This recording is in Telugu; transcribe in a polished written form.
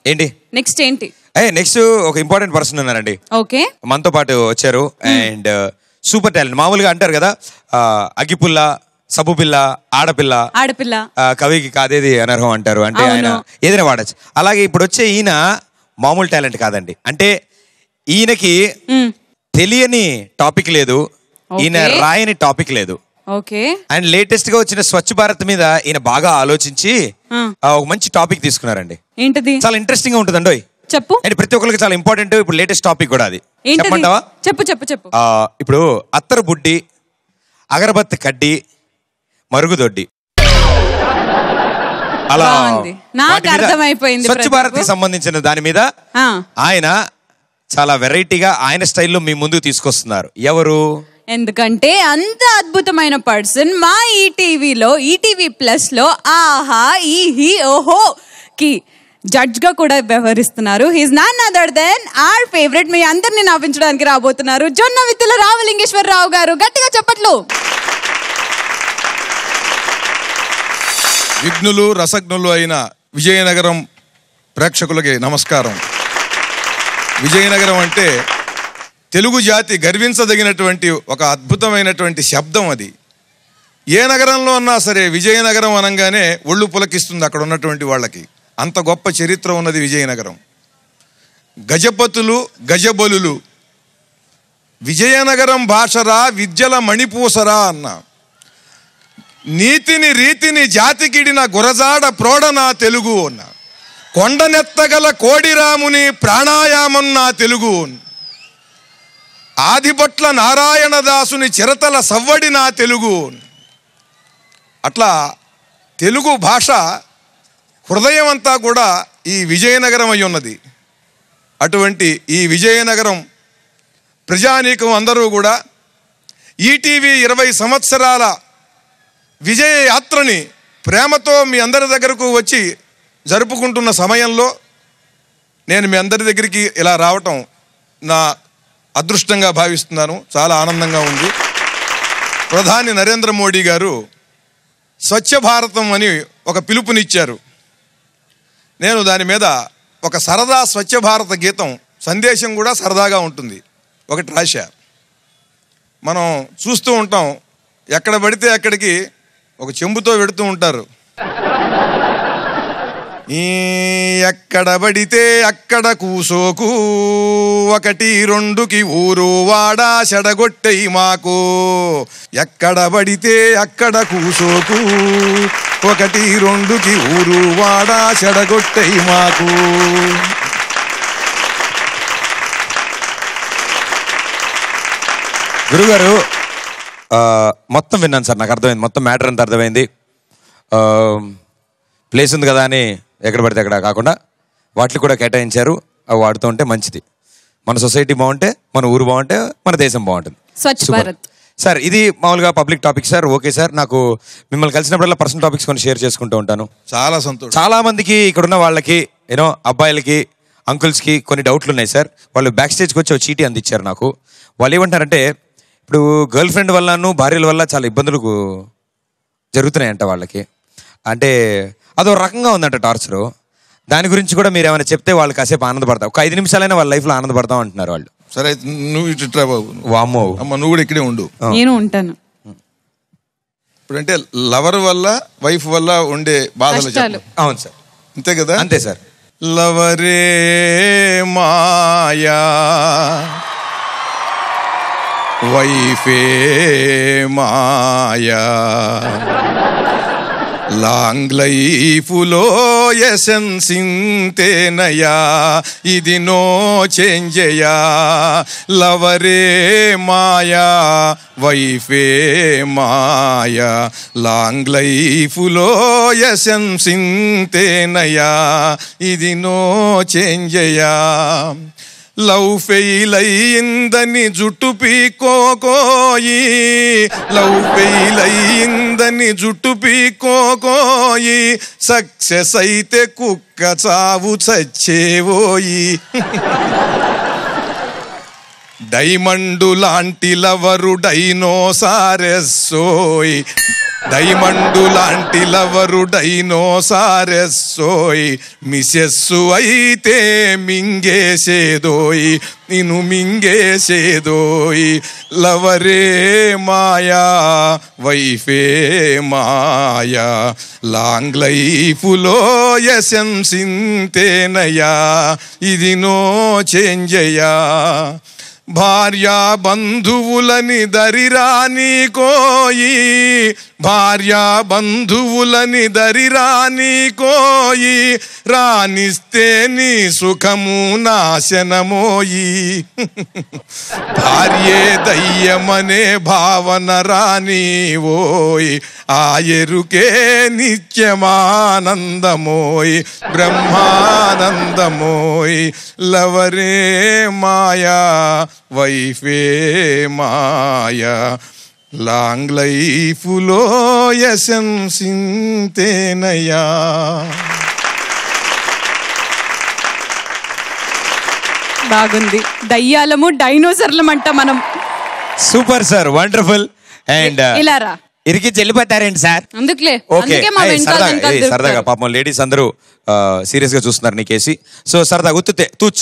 ఏంటి నెక్స్ట్ ఏంటి? నెక్స్ట్ ఒక ఇంపార్టెంట్ పర్సన్ ఉన్నారండి. ఓకే, మనతో పాటు వచ్చారు. And super talent. మామూలుగా అంటారు కదా, అగ్గిపుల్ల, సబ్బు పిల్ల, ఆడపిల్ల, కవికి కాదేది అనర్హం అంటారు. అంటే ఆయన ఏదైనా వాడచ్చు. అలాగే ఇప్పుడు వచ్చే ఈయన మామూలు టాలెంట్ కాదండి. అంటే ఈయనకి తెలియని టాపిక్ లేదు, ఈయన రాయని టాపిక్ లేదు. అండ్ లేటెస్ట్ గా వచ్చిన స్వచ్ఛ భారత్ మీద ఈయన బాగా ఆలోచించి ఒక మంచి టాపిక్ తీసుకున్నారండి. ఏంటది? చాలా ఇంట్రెస్టింగ్ గా ఉంటుందండి. చెప్పు. అండ్ ప్రతి ఒక్కరికి చాలా ఇంపార్టెంట్. ఇప్పుడు లేటెస్ట్ టాపిక్ కూడా అది. చెప్పమంటావా? చెప్పు చెప్పు చెప్పు. ఇప్పుడు అత్తరు బుడ్డి, అగరబత్తి కడ్డి, మరుగుదొడ్డి, అలా స్వచ్ఛ భారత్ కి సంబంధించిన దాని మీద ఆయన చాలా వెరైటీగా ఆయన స్టైల్లో మీ ముందుకు తీసుకొస్తున్నారు. ఎవరు? ఎందుకంటే అంత అద్భుతమైన పర్సన్ మా ఈటీవీలో, ఈటీవీ ప్లస్ లో ఆహా ఈ ఓహో కి జడ్జ్ గా కూడా వ్యవహరిస్తున్నారు. He's none other than our favourite, మీ అందరిని నవ్వించడానికి రాబోతున్నారు జొన్న విత్తుల రామలింగేశ్వరరావు గారు. గట్టిగా చెప్పట్లు. విఘ్నులు రసజ్ఞులు అయిన విజయనగరం ప్రేక్షకులకి నమస్కారం. విజయనగరం అంటే తెలుగు జాతి గర్వించదగినటువంటి ఒక అద్భుతమైనటువంటి శబ్దం. అది ఏ నగరంలో ఉన్నా సరే విజయనగరం అనగానే ఒళ్ళు పులకిస్తుంది అక్కడ ఉన్నటువంటి వాళ్ళకి. అంత గొప్ప చరిత్ర ఉన్నది విజయనగరం. గజపతులు, గజబలులు, విజయనగరం భాషరా విద్యల మణిపూసరా అన్న. నీతిని రీతిని జాతికిడిన గురజాడ ప్రోడనా తెలుగు అన్న. కొండనెత్తగల కోడిరాముని ప్రాణాయామం నా తెలుగు. ఆదిపట్ల నారాయణదాసుని చిరతల సవ్వడి నా తెలుగు. అట్లా తెలుగు భాష హృదయం అంతా కూడా ఈ విజయనగరం అయి ఉన్నది. అటువంటి ఈ విజయనగరం ప్రజానీకం అందరూ కూడా ఈటీవీ 20 సంవత్సరాల విజయ యాత్రని ప్రేమతో మీ అందరి దగ్గరకు వచ్చి జరుపుకుంటున్న సమయంలో నేను మీ అందరి దగ్గరికి ఇలా రావటం నా అదృష్టంగా భావిస్తున్నాను. చాలా ఆనందంగా ఉంది. ప్రధాని నరేంద్ర మోడీ గారు స్వచ్ఛ భారతం అని ఒక పిలుపునిచ్చారు. నేను దాని మీద ఒక సరదా స్వచ్ఛ భారత గీతం, సందేశం కూడా సరదాగా ఉంటుంది, ఒకటి రాశా. మనం చూస్తూ ఉంటాం, ఎక్కడ పడితే అక్కడికి ఒక చెంబుతో పెడుతూ ఉంటారు. ఎక్కడ పడితే అక్కడ కూసోకు, 1 2కి ఊరు వాడా చెడగొట్టయి మాకు. ఎక్కడ పడితే అక్కడ కూసోకు, 1 2కి ఊరు వాడా చెడగొట్టయి మాకు. గురుగారు మొత్తం విన్నాను సార్, నాకు అర్థమైంది, మొత్తం మ్యాటర్ అంతా అర్థమైంది. ప్లేస్ ఉంది కదా అని ఎక్కడ పడితే అక్కడ కాకుండా వాటిని కూడా కేటాయించారు. అవి వాడుతూ ఉంటే మంచిది. మన సొసైటీ బాగుంటే, మన ఊరు బాగుంటే, మన దేశం బాగుంటుంది. స్వచ్ఛ భారత్ సార్ ఇది మామూలుగా public topic sir. Okay sir, నాకు మిమ్మల్ని కలిసినప్పుడల్లా పర్సనల్ టాపిక్స్ కొన్ని షేర్ చేసుకుంటూ ఉంటాను. చాలా సంతోషం. చాలా మందికి ఇక్కడున్న వాళ్ళకి అబ్బాయిలకి, అంకుల్స్కి కొన్ని డౌట్లు ఉన్నాయి సార్. వాళ్ళు బ్యాక్ స్టేజ్కి వచ్చి చీటీ అందించారు నాకు. వాళ్ళు ఏమంటారంటే, ఇప్పుడు గర్ల్ ఫ్రెండ్ వల్లను భార్యల వల్ల చాలా ఇబ్బందులు జరుగుతున్నాయంట వాళ్ళకి. అంటే అదో రకంగా ఉందంట టార్చరు. దాని గురించి కూడా మీరు ఏమైనా చెప్తే వాళ్ళు కాసేపు ఆనందపడతాం, ఒక 5 నిమిషాలైనా వాళ్ళ లైఫ్లో ఆనందపడతాం అంటున్నారు వాళ్ళు. సరే, నువ్వు ఇట్లా బాబు. వామ్మో అమ్మ, నువ్వు కూడా ఇక్కడే ఉండు. నేను ఉంటాను. ఇప్పుడంటే లవర్ వల్ల, వైఫ్ వల్ల ఉండే బాధలు. అవును సార్, అంతే కదా? అంతే సార్. లవరే మాయా, వైఫే మాయా, లాంగ్ లైఫులో ఎసెన్స్ ఇంతేనయా, ఇది నో చేంజయా. లవరే మాయా, వైఫే మాయా, లాంగ్ లైఫులో ఎసెన్స్ ఇంతేనయా, ఇది నో చేంజయా. లవ్ ఫెయిల్ అయ్యిందని జుట్టు పీకోకోయి, లవ్ ఫెయిల్ అయ్యిందని జుట్టు పీకోకోయి, సక్సెస్ అయితే కుక్క చావు చచ్చేవోయి. డైమండు లాంటి లవరు డైనోసారెస్సోయ్, డైమండు లాంటి లవరు డైనోసారెస్సోయ్ మిసెస్సు అయితే మింగేసేదోయ్ నిన్ను మింగేసేదోయ్ లవరే మాయా వైఫే మాయా లాంగ్ లైఫులో ఎసెన్సింతేనయా ఇది నో చేంజయ్యా భార్యా బంధువులని దరిరాని కోయి భార్యా బంధువులని దరిరాని కోయి రానిస్తే నీ సుఖము నాశనమోయి భార్యే దయ్యమనే భావన రాని ఓయ్ ఆ ఎరుకే నిత్యమానందమోయ్ బ్రహ్మానందమోయ్ లవరే మాయా వైఫే మాయా లాంగ్ లైఫులో ఎసెన్సింతేనయా. బాగుంది. దయ్యాలము డైనోసర్లమంట మనం. Super sir, wonderful. అండ్ ఇలారా ఇరికి చెల్లిపోతారేంటి సార్? అందుకే సరదాగా పాపం లేడీస్ అందరూ సీరియస్ గా చూస్తున్నారు నీ కేసి. సో సరదాగా ఉత్తుతే తూచ్